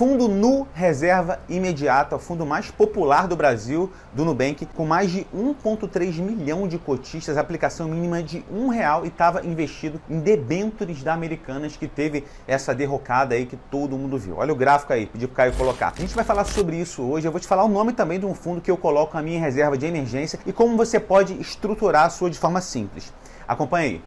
Fundo Nu Reserva Imediata, o fundo mais popular do Brasil, do Nubank, com mais de 1,3 milhão de cotistas, aplicação mínima de R$1 e estava investido em debêntures da Americanas, que teve essa derrocada aí que todo mundo viu. Olha o gráfico aí, pedi pro Caio colocar. A gente vai falar sobre isso hoje, eu vou te falar o nome também de um fundo que eu coloco a minha reserva de emergência e como você pode estruturar a sua de forma simples. Acompanha aí.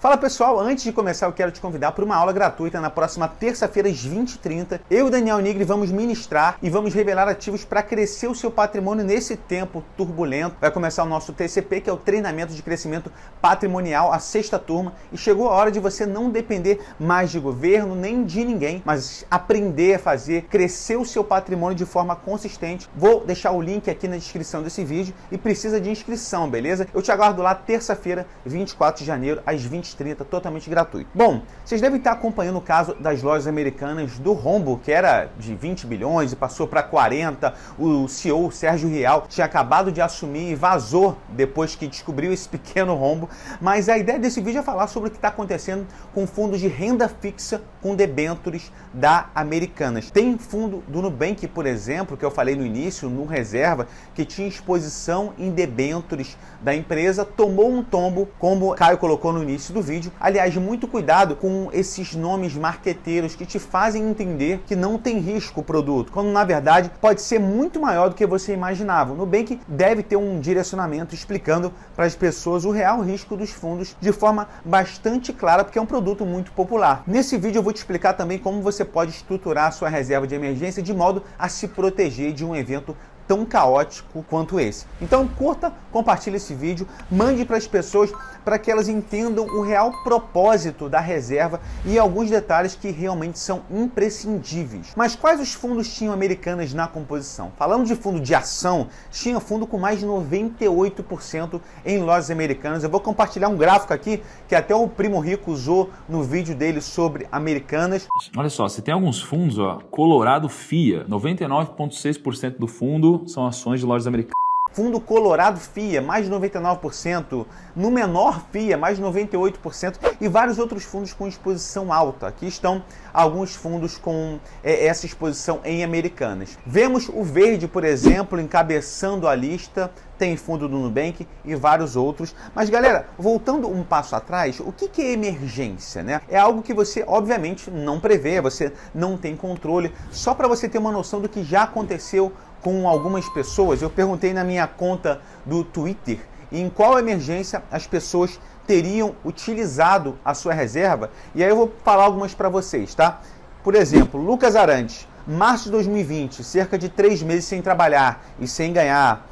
Fala pessoal, antes de começar eu quero te convidar para uma aula gratuita na próxima terça-feira às 20h30. Eu e Daniel Nigri vamos ministrar e vamos revelar ativos para crescer o seu patrimônio nesse tempo turbulento. Vai começar o nosso TCP, que é o Treinamento de Crescimento Patrimonial, a 6ª turma, e chegou a hora de você não depender mais de governo nem de ninguém, mas aprender a fazer crescer o seu patrimônio de forma consistente. Vou deixar o link aqui na descrição desse vídeo e precisa de inscrição, beleza? Eu te aguardo lá terça-feira, 24 de janeiro, às 20h30, totalmente gratuito. Bom, vocês devem estar acompanhando o caso das lojas americanas do rombo, que era de 20 bilhões e passou para 40. O CEO, Sérgio Rial, tinha acabado de assumir e vazou depois que descobriu esse pequeno rombo. Mas a ideia desse vídeo é falar sobre o que está acontecendo com fundos de renda fixa com debêntures da Americanas. Tem fundo do Nubank, por exemplo, que eu falei no início, no Reserva, que tinha exposição em debêntures da empresa, tomou um tombo, como o Caio colocou no início do vídeo. Aliás, muito cuidado com esses nomes marqueteiros que te fazem entender que não tem risco o produto, quando na verdade pode ser muito maior do que você imaginava. O Nubank deve ter um direcionamento explicando para as pessoas o real risco dos fundos de forma bastante clara, porque é um produto muito popular. Nesse vídeo eu vou te explicar também como você pode estruturar a sua reserva de emergência de modo a se proteger de um evento tão caótico quanto esse. Então curta, compartilhe esse vídeo, mande para as pessoas para que elas entendam o real propósito da reserva e alguns detalhes que realmente são imprescindíveis. Mas quais os fundos tinham Americanas na composição? Falando de fundo de ação, tinha fundo com mais de 98% em lojas americanas. Eu vou compartilhar um gráfico aqui que até o Primo Rico usou no vídeo dele sobre Americanas. Olha só, você tem alguns fundos, ó, Colorado FIA, 99,6% do fundo são ações de lojas americanas. Fundo Colorado FIA, mais de 99%, no menor FIA, mais de 98%, e vários outros fundos com exposição alta. Aqui estão alguns fundos com essa exposição em Americanas. Vemos o verde, por exemplo, encabeçando a lista, tem fundo do Nubank e vários outros. Mas galera, voltando um passo atrás, o que é emergência, né? É algo que você obviamente não prevê, você não tem controle. Só para você ter uma noção do que já aconteceu com algumas pessoas, eu perguntei na minha conta do Twitter em qual emergência as pessoas teriam utilizado a sua reserva, e aí eu vou falar algumas para vocês, tá? Por exemplo, Lucas Arantes, março de 2020, cerca de 3 meses sem trabalhar e sem ganhar.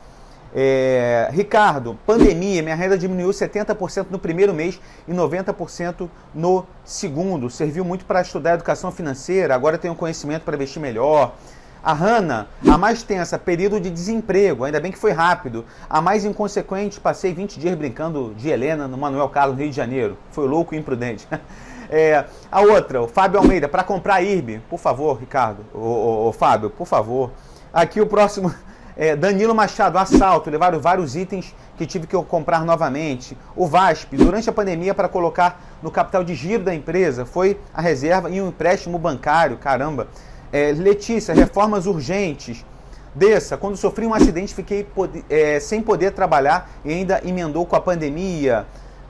Ricardo, pandemia, minha renda diminuiu 70% no primeiro mês e 90% no segundo, serviu muito para estudar educação financeira, agora tenho conhecimento para investir melhor. A Hanna, a mais tensa, período de desemprego, ainda bem que foi rápido. A mais inconsequente, passei 20 dias brincando de Helena no Manuel Carlos, no Rio de Janeiro. Foi louco e imprudente. A outra, o Fábio Almeida, para comprar IRB, por favor, Ricardo, o Fábio, por favor. Aqui o próximo, Danilo Machado, assalto, levaram vários itens que tive que comprar novamente. O VASP, durante a pandemia, para colocar no capital de giro da empresa, foi a reserva e um empréstimo bancário, caramba. Letícia, reformas urgentes. Dessa, quando sofri um acidente, fiquei sem poder trabalhar e ainda emendou com a pandemia.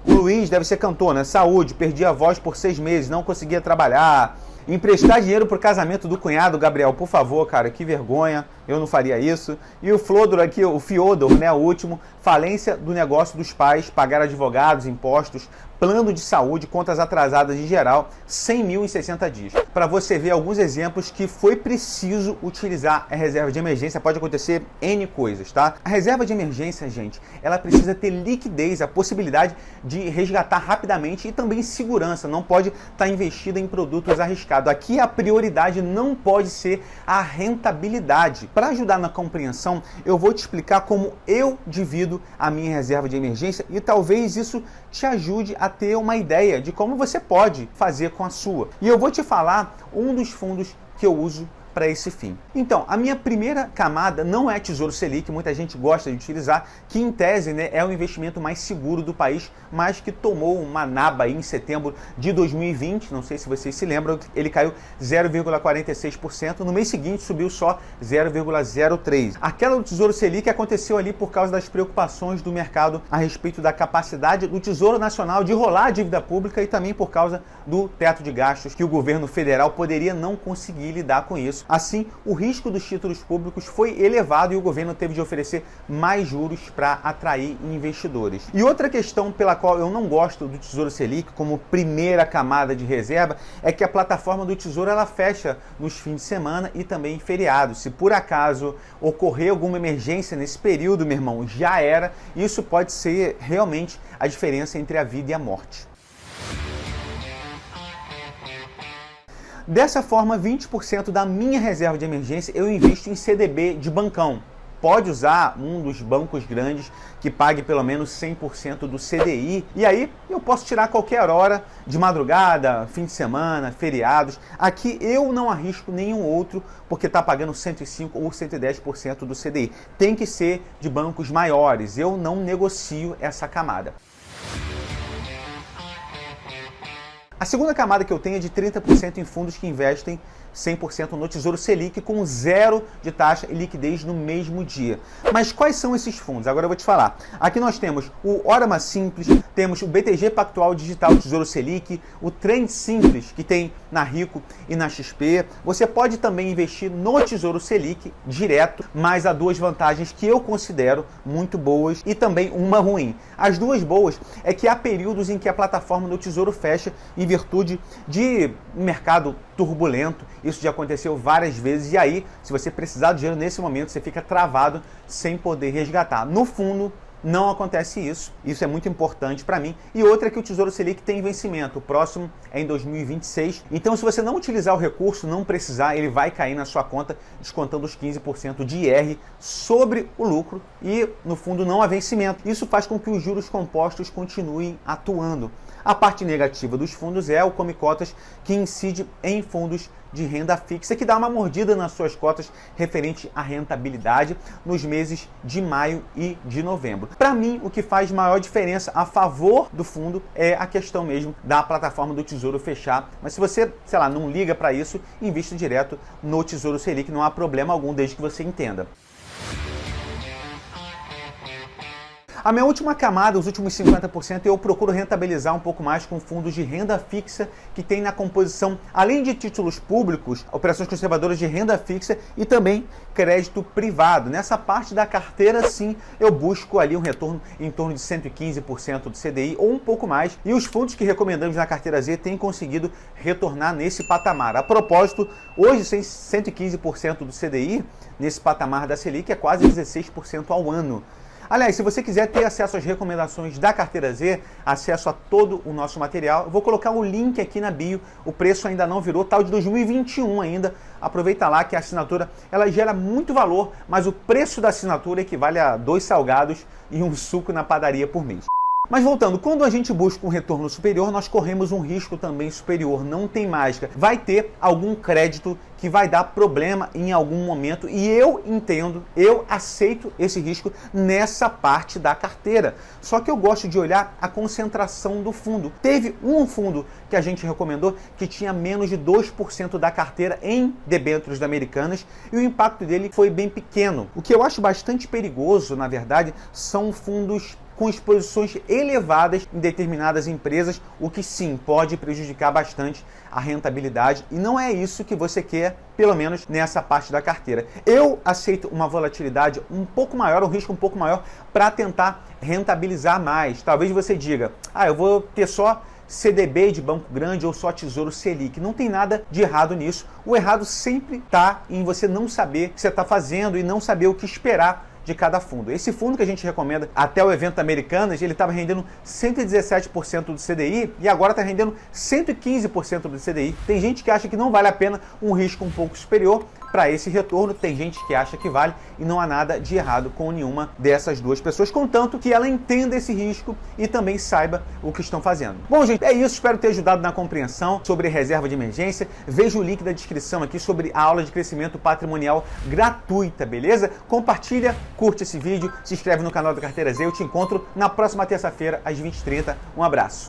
O Luiz deve ser cantor, né? Saúde, perdi a voz por 6 meses, não conseguia trabalhar. Emprestar dinheiro para o casamento do cunhado, Gabriel, por favor, cara, que vergonha, eu não faria isso. E o Flodor aqui, o Fiodor, né, o último, falência do negócio dos pais, pagar advogados, impostos, plano de saúde, contas atrasadas em geral, 100 mil em 60 dias. Para você ver alguns exemplos que foi preciso utilizar a reserva de emergência, pode acontecer N coisas, tá? A reserva de emergência, gente, ela precisa ter liquidez, a possibilidade de resgatar rapidamente e também segurança, não pode estar investida em produtos arriscados. Aqui a prioridade não pode ser a rentabilidade. Para ajudar na compreensão, eu vou te explicar como eu divido a minha reserva de emergência e talvez isso te ajude a ter uma ideia de como você pode fazer com a sua. E eu vou te falar um dos fundos que eu uso para esse fim. Então, a minha primeira camada não é Tesouro Selic, muita gente gosta de utilizar, que em tese, né, é o investimento mais seguro do país, mas que tomou uma naba aí em setembro de 2020, não sei se vocês se lembram, ele caiu 0,46%, no mês seguinte subiu só 0,03%. Aquela do Tesouro Selic aconteceu ali por causa das preocupações do mercado a respeito da capacidade do Tesouro Nacional de rolar a dívida pública e também por causa do teto de gastos que o governo federal poderia não conseguir lidar com isso. Assim, o risco dos títulos públicos foi elevado e o governo teve de oferecer mais juros para atrair investidores. E outra questão pela qual eu não gosto do Tesouro Selic como primeira camada de reserva é que a plataforma do Tesouro ela fecha nos fins de semana e também em feriados. Se por acaso ocorrer alguma emergência nesse período, meu irmão, já era. Isso pode ser realmente a diferença entre a vida e a morte. Dessa forma, 20% da minha reserva de emergência eu invisto em CDB de bancão. Pode usar um dos bancos grandes que pague pelo menos 100% do CDI. E aí eu posso tirar a qualquer hora, de madrugada, fim de semana, feriados. Aqui eu não arrisco nenhum outro porque está pagando 105% ou 110% do CDI. Tem que ser de bancos maiores. Eu não negocio essa camada. A segunda camada que eu tenho é de 30% em fundos que investem 100% no Tesouro Selic com zero de taxa e liquidez no mesmo dia. Mas quais são esses fundos? Agora eu vou te falar. Aqui nós temos o Orama Simples, temos o BTG Pactual Digital Tesouro Selic, o Trend Simples, que tem na Rico e na XP. Você pode também investir no Tesouro Selic direto, mas há duas vantagens que eu considero muito boas e também uma ruim. As duas boas é que há períodos em que a plataforma do Tesouro fecha em virtude de mercado turbulento. Isso já aconteceu várias vezes e aí, se você precisar de dinheiro nesse momento, você fica travado sem poder resgatar. No fundo, não acontece isso. Isso é muito importante para mim. E outra é que o Tesouro Selic tem vencimento. O próximo é em 2026. Então, se você não utilizar o recurso, não precisar, ele vai cair na sua conta, descontando os 15% de IR sobre o lucro e, no fundo, não há vencimento. Isso faz com que os juros compostos continuem atuando. A parte negativa dos fundos é o Come Cotas, que incide em fundos de renda fixa, que dá uma mordida nas suas cotas referente à rentabilidade nos meses de maio e de novembro. Para mim, o que faz maior diferença a favor do fundo é a questão mesmo da plataforma do Tesouro fechar. Mas se você, sei lá, não liga para isso, invista direto no Tesouro Selic, não há problema algum, desde que você entenda. A minha última camada, os últimos 50%, eu procuro rentabilizar um pouco mais com fundos de renda fixa que tem na composição, além de títulos públicos, operações conservadoras de renda fixa e também crédito privado. Nessa parte da carteira, sim, eu busco ali um retorno em torno de 115% do CDI ou um pouco mais. E os fundos que recomendamos na carteira Z têm conseguido retornar nesse patamar. A propósito, hoje 115% do CDI nesse patamar da Selic é quase 16% ao ano. Aliás, se você quiser ter acesso às recomendações da Carteira Z, acesso a todo o nosso material, eu vou colocar o link aqui na bio. O preço ainda não virou, tal de 2021 ainda. Aproveita lá que a assinatura ela gera muito valor, mas o preço da assinatura equivale a 2 salgados e um suco na padaria por mês. Mas voltando, quando a gente busca um retorno superior, nós corremos um risco também superior, não tem mágica. Vai ter algum crédito que vai dar problema em algum momento e eu entendo, eu aceito esse risco nessa parte da carteira. Só que eu gosto de olhar a concentração do fundo. Teve um fundo que a gente recomendou que tinha menos de 2% da carteira em debêntures americanas e o impacto dele foi bem pequeno. O que eu acho bastante perigoso, na verdade, são fundos com exposições elevadas em determinadas empresas, o que sim pode prejudicar bastante a rentabilidade e não é isso que você quer, pelo menos nessa parte da carteira. Eu aceito uma volatilidade um pouco maior, um risco um pouco maior para tentar rentabilizar mais. Talvez você diga, eu vou ter só CDB de banco grande ou só Tesouro Selic. Não tem nada de errado nisso. O errado sempre está em você não saber o que você está fazendo e não saber o que esperar de cada fundo. Esse fundo que a gente recomenda até o evento Americanas, ele estava rendendo 117% do CDI e agora está rendendo 115% do CDI. Tem gente que acha que não vale a pena um risco um pouco superior. para esse retorno. Tem gente que acha que vale e não há nada de errado com nenhuma dessas duas pessoas, contanto que ela entenda esse risco e também saiba o que estão fazendo. Bom, gente, é isso. Espero ter ajudado na compreensão sobre reserva de emergência. Veja o link da descrição aqui sobre a aula de crescimento patrimonial gratuita, beleza? Compartilha, curte esse vídeo, se inscreve no canal da Carteira Z. Eu te encontro na próxima terça-feira às 20h30. Um abraço.